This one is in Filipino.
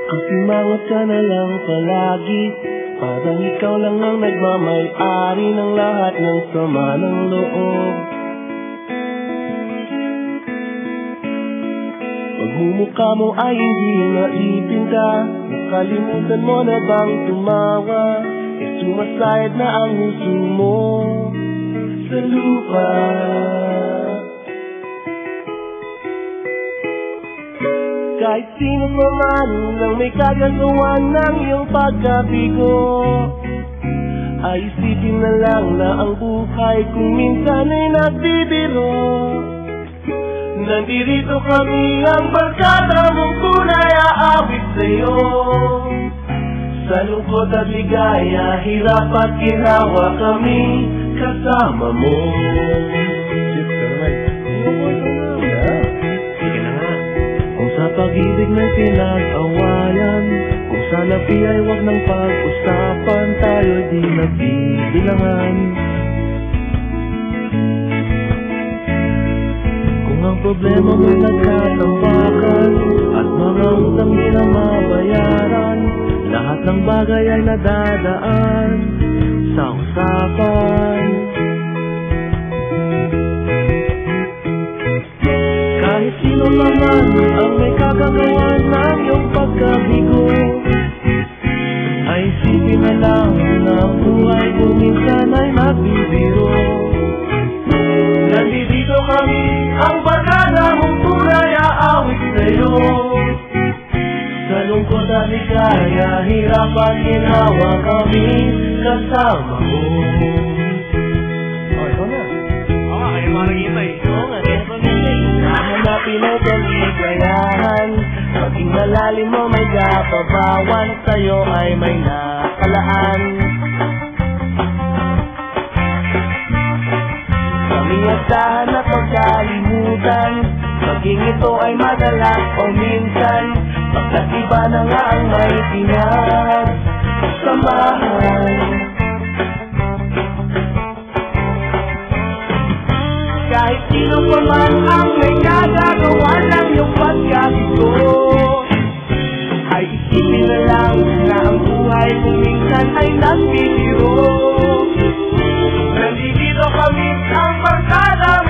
Simangot ka na lang palagi, parang ikaw lang ang nagmamay-ari ng lahat ng sama ng loob. Pagmumukha mo ay hindi maipinta, nakalimutan mo na bang tumawa? Sumasayad na ang huso mo sa lupa. Kahit sino pa man nang may kagagawan ng iyong pagkabigo, ay isipin na lang na ang buhay kung minsan ay nagbibiro. Nandirito kami ang barkada mong tunay aawit sa'yo. Sa lungkot at ligaya, hirap at ginawa kami kasama mo. Kung sa pag-ibig na pinag-awayan, kung sa labi ay wag ng pag-usapan, tayo di nagbibilangan. Kung ang problema mo'y nagkatambakan at mga utang di na mabayaran, lahat ng bagay ay nadadaan sa usapan. Kahit sino naman ang may kagagawan ng iyong pagkabigo, ay isipin na lang na ang buhay kung minsan ay nagbibiro. Nandito kami, ang barkada mong tunay aawit sa'yo. Sa lungkot at ligaya, hirap at ginawa kami kasama mo. Oh, ito na. Oo nga, kayo mga nag-iintay. Oo nga, kaya pag-ibig. Nahanapin ang kaligayahan, maging malalim mo may kapabawan, sa'yo ay may nakalaan. Kami asahan at pagkalimutan, maging ito ay madalas o minsan, pagkat iba na nga ang may pinagsamahan. Kahit sino pa man ang may kagagawa ng iyong pagkabigo, ay isipin na lang na ang buhay kung minsan ay nagbibiro. Nandito kami ang barkada